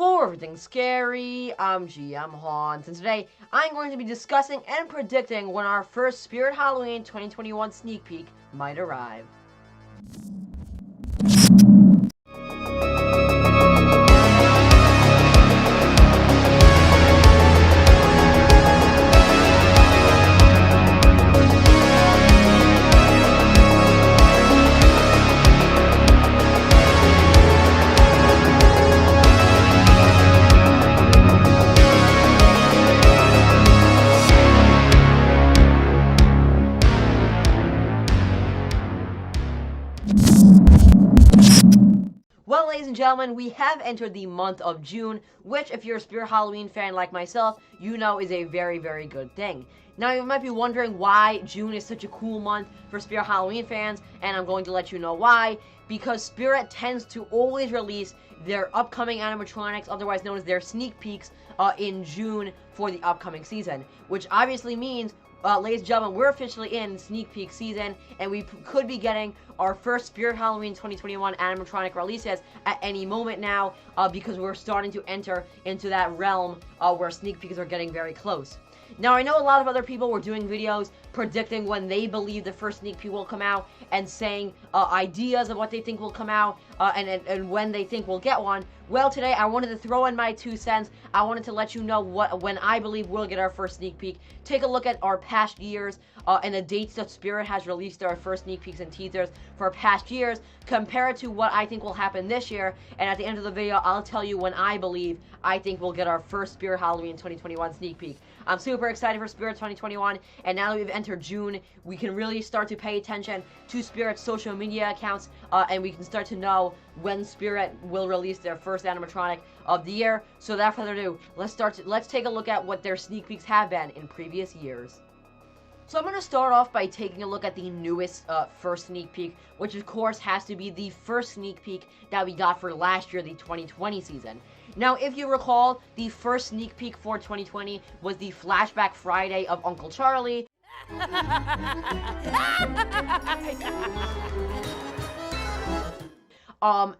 For everything scary, I'm GMHaunts, and today I'm going to be discussing and predicting when our first Spirit Halloween 2021 sneak peek might arrive. Well, ladies and gentlemen, we have entered the month of June, which, if you're a Spirit Halloween fan like myself, you know is a very, very good thing. Now, you might be wondering why June is such a cool month for Spirit Halloween fans, and I'm going to let you know why. Because Spirit tends to always release their upcoming animatronics, otherwise known as their sneak peeks, in June for the upcoming season. Which obviously means, ladies and gentlemen, we're officially in sneak peek season, and we could be getting our first Spirit Halloween 2021 animatronic releases at any moment now, because we're starting to enter into that realm where sneak peeks are getting very close. Now, I know a lot of other people were doing videos predicting when they believe the first sneak peek will come out and saying ideas of what they think will come out and when they think we'll get one. Well, today I wanted to throw in my 2 cents. I wanted to let you know when I believe we'll get our first sneak peek. Take a look at our past years and the dates that Spirit has released our first sneak peeks and teasers for past years. Compare it to what I think will happen this year. And at the end of the video, I'll tell you when I believe I think we'll get our first Spirit Halloween 2021 sneak peek. I'm super excited for Spirit 2021, and now that we've entered June, we can really start to pay attention to Spirit's social media accounts, and we can start to know when Spirit will release their first animatronic of the year. So without further ado, let's take a look at what their sneak peeks have been in previous years. So I'm going to start off by taking a look at the newest first sneak peek, which of course has to be the first sneak peek that we got for last year, the 2020 season. Now, if you recall, the first sneak peek for 2020 was the Flashback Friday of Uncle Charlie.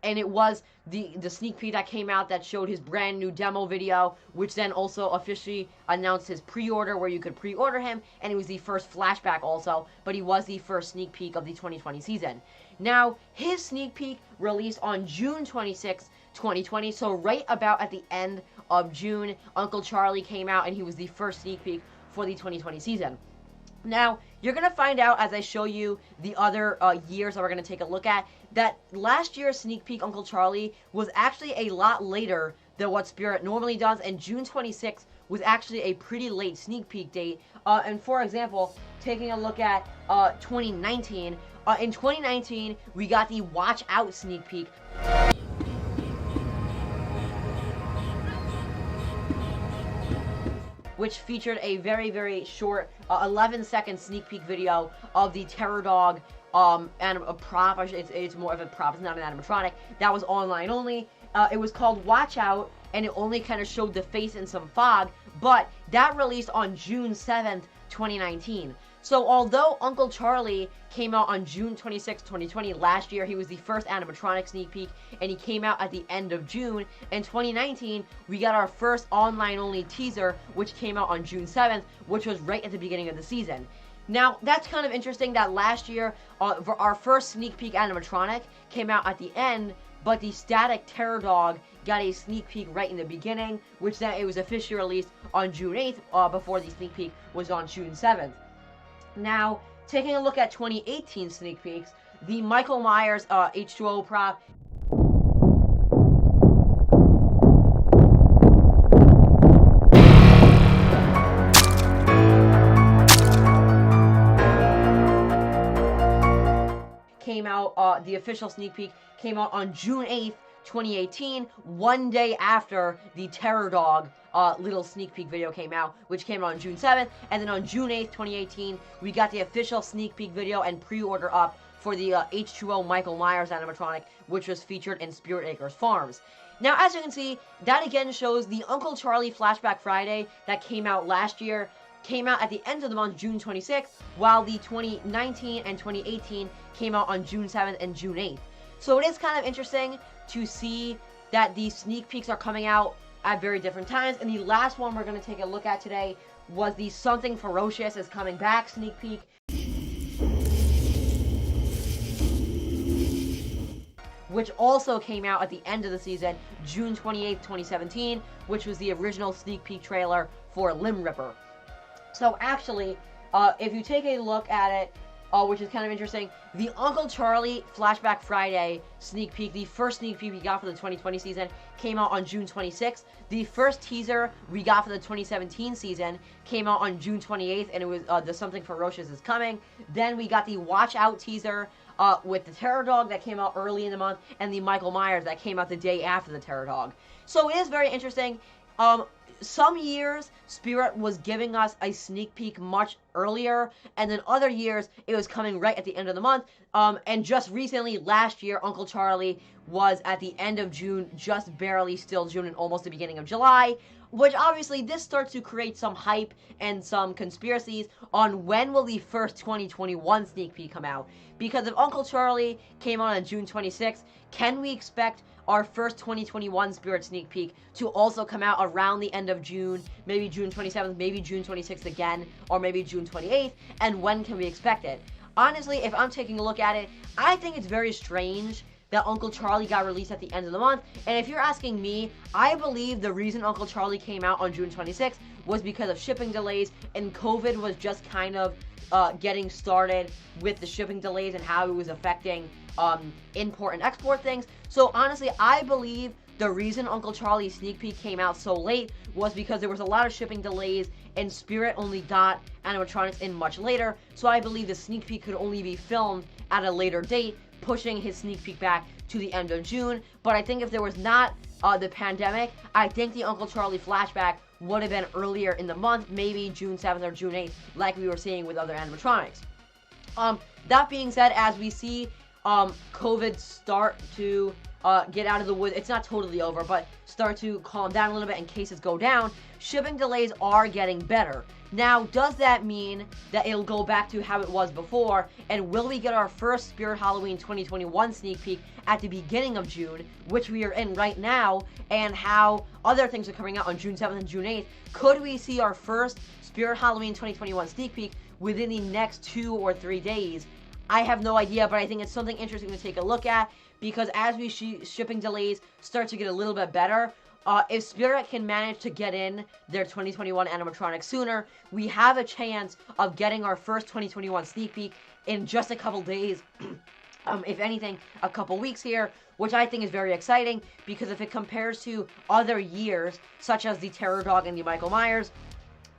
And it was the sneak peek that came out that showed his brand new demo video, which then also officially announced his pre-order, where you could pre-order him, and it was the first flashback also, but he was the first sneak peek of the 2020 season. Now, his sneak peek released on June 26, 2020, so right about at the end of June, Uncle Charlie came out, and he was the first sneak peek for the 2020 season. Now, you're going to find out as I show you the other years that we're going to take a look at, that last year's sneak peek Uncle Charlie was actually a lot later than what Spirit normally does, and June 26th was actually a pretty late sneak peek date. And for example, taking a look at 2019, in 2019, we got the Watch Out sneak peek, which featured a very, very short 11-second sneak peek video of the Terror Dog and a prop. It's more of a prop, it's not an animatronic. That was online only. It was called Watch Out, and it only kind of showed the face in some fog, but that released on June 7th, 2019. So although Uncle Charlie came out on June 26, 2020, last year, he was the first animatronic sneak peek, and he came out at the end of June. In 2019, we got our first online-only teaser, which came out on June 7th, which was right at the beginning of the season. Now, that's kind of interesting that last year, our first sneak peek animatronic came out at the end, but the static Terror Dog got a sneak peek right in the beginning, which then it was officially released on June 8th, before the sneak peek was on June 7th. Now, taking a look at 2018 sneak peeks, the Michael Myers H2O prop came out, the official sneak peek came out on June 8th, 2018, one day after the Terror Dog little sneak peek video came out, which came out on June 7th, and then on June 8th, 2018, we got the official sneak peek video and pre-order up for the H2O Michael Myers animatronic, which was featured in Spirit Acres Farms. Now, as you can see, that again shows the Uncle Charlie Flashback Friday that came out last year came out at the end of the month, June 26th, while the 2019 and 2018 came out on June 7th and June 8th. So it is kind of interesting to see that these sneak peeks are coming out at very different times. And the last one we're going to take a look at today was the Something Ferocious is Coming Back sneak peek, which also came out at the end of the season, June 28th, 2017, which was the original sneak peek trailer for Limb Ripper. So actually, if you take a look at it, which is kind of interesting, the Uncle Charlie Flashback Friday sneak peek, the first sneak peek we got for the 2020 season, came out on June 26th. The first teaser we got for the 2017 season came out on June 28th, and it was the Something Ferocious is Coming. Then we got the Watch Out teaser with the Terror Dog that came out early in the month, and the Michael Myers that came out the day after the Terror Dog. So it is very interesting. Some years, Spirit was giving us a sneak peek much earlier, and then other years, it was coming right at the end of the month. And just recently, last year, Uncle Charlie was at the end of June, just barely still June and almost the beginning of July, which obviously this starts to create some hype and some conspiracies on when will the first 2021 sneak peek come out. Because if Uncle Charlie came out on June 26th, can we expect our first 2021 Spirit sneak peek to also come out around the end of June, maybe June 27th, maybe June 26th again, or maybe June 28th, and when can we expect it? Honestly, if I'm taking a look at it, I think it's very strange that Uncle Charlie got released at the end of the month, and if you're asking me, I believe the reason Uncle Charlie came out on June 26th was because of shipping delays, and COVID was just kind of getting started with the shipping delays and how it was affecting import and export things. So honestly, I believe the reason Uncle Charlie's sneak peek came out so late was because there was a lot of shipping delays and Spirit only got animatronics in much later. So I believe the sneak peek could only be filmed at a later date, pushing his sneak peek back to the end of June. But I think if there was not the pandemic, I think the Uncle Charlie flashback would have been earlier in the month, maybe June 7th or June 8th, like we were seeing with other animatronics. That being said, as we see COVID start to get out of the woods, it's not totally over, but start to calm down a little bit and cases go down, shipping delays are getting better. Now, does that mean that it'll go back to how it was before, and will we get our first Spirit Halloween 2021 sneak peek at the beginning of June, which we are in right now, and how other things are coming out on June 7th and June 8th? Could we see our first Spirit Halloween 2021 sneak peek within the next 2 or 3 days? I have no idea, but I think it's something interesting to take a look at, because as we see shipping delays start to get a little bit better, if Spirit can manage to get in their 2021 animatronics sooner, we have a chance of getting our first 2021 sneak peek in just a couple days, if anything, a couple weeks here, which I think is very exciting, because if it compares to other years, such as the Terror Dog and the Michael Myers,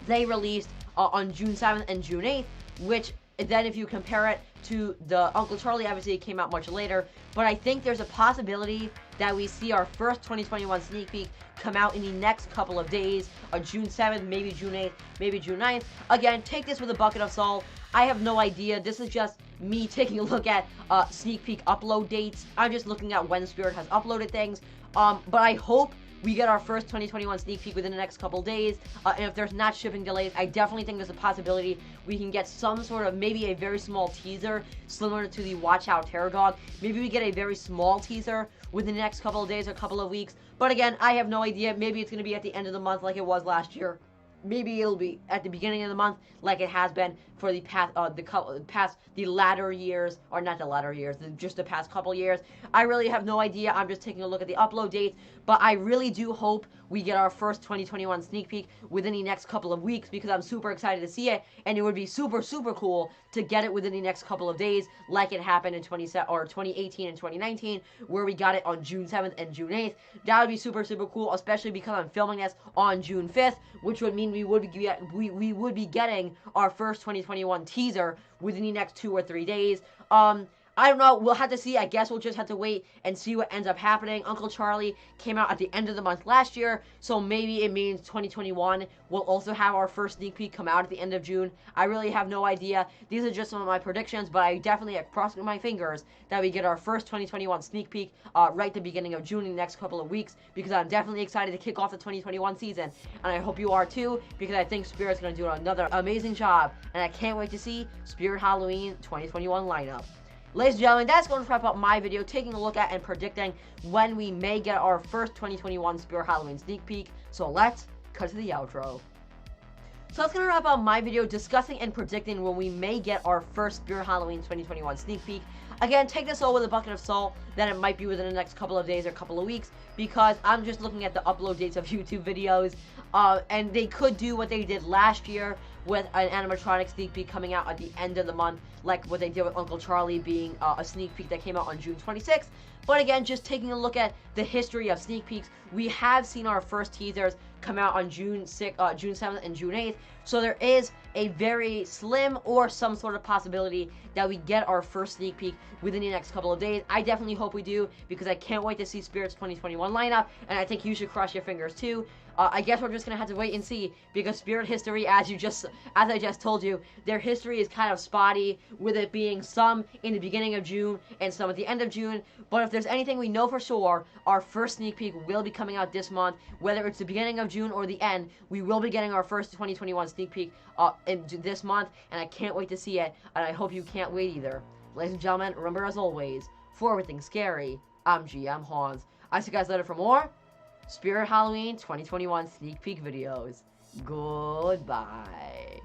they released on June 7th and June 8th, which then if you compare it to the Uncle Charlie, obviously it came out much later, but I think there's a possibility that we see our first 2021 sneak peek come out in the next couple of days, June 7th, maybe June 8th, maybe June 9th. Again, take this with a bucket of salt. I have no idea. This is just me taking a look at sneak peek upload dates. I'm just looking at when Spirit has uploaded things, but I hope we get our first 2021 sneak peek within the next couple days, and if there's not shipping delays, I definitely think there's a possibility we can get some sort of, maybe a very small teaser, similar to the Watch Out Terror Dog. Maybe we get a very small teaser within the next couple of days or couple of weeks, but again, I have no idea. Maybe it's going to be at the end of the month like it was last year. Maybe it'll be at the beginning of the month like it has been for the latter years, or not the latter years, just the past couple years. I really have no idea. I'm just taking a look at the upload dates, but I really do hope we get our first 2021 sneak peek within the next couple of weeks, because I'm super excited to see it, and it would be super, super cool to get it within the next couple of days, like it happened in 2018 and 2019, where we got it on June 7th and June 8th. That would be super, super cool, especially because I'm filming this on June 5th, which would mean we would be getting our first 2021 teaser within the next 2 or 3 days. I don't know. We'll have to see. I guess we'll just have to wait and see what ends up happening. Uncle Charlie came out at the end of the month last year, so maybe it means 2021 will also have our first sneak peek come out at the end of June. I really have no idea. These are just some of my predictions, but I definitely am crossing my fingers that we get our first 2021 sneak peek right at the beginning of June in the next couple of weeks, because I'm definitely excited to kick off the 2021 season, and I hope you are too, because I think Spirit's going to do another amazing job, and I can't wait to see Spirit Halloween 2021 lineup. Ladies and gentlemen, that's going to wrap up my video taking a look at and predicting when we may get our first 2021 Spirit Halloween sneak peek. So let's cut to the outro. So that's going to wrap up my video discussing and predicting when we may get our first Spirit Halloween 2021 sneak peek. Again, take this all with a bucket of salt that it might be within the next couple of days or couple of weeks, because I'm just looking at the upload dates of YouTube videos, and they could do what they did last year with an animatronic sneak peek coming out at the end of the month, like what they did with Uncle Charlie being a sneak peek that came out on June 26th. But again, just taking a look at the history of sneak peeks, we have seen our first teasers come out on June 7th and June 8th. So there is a very slim or some sort of possibility that we get our first sneak peek within the next couple of days. I definitely hope we do, because I can't wait to see Spirit's 2021 lineup, and I think you should cross your fingers too. I guess we're just gonna have to wait and see, because Spirit history, as I just told you, their history is kind of spotty, with it being some in the beginning of June and some at the end of June. But if there's anything we know for sure, our first sneak peek will be coming out this month, whether it's the beginning of June or the end. We will be getting our first 2021 sneak peek in this month, and I can't wait to see it, and I hope you can't wait either. Ladies and gentlemen, remember as always, for everything scary, I'm GMHaunts. I'll see you guys later for more Spirit Halloween 2021 sneak peek videos. Goodbye.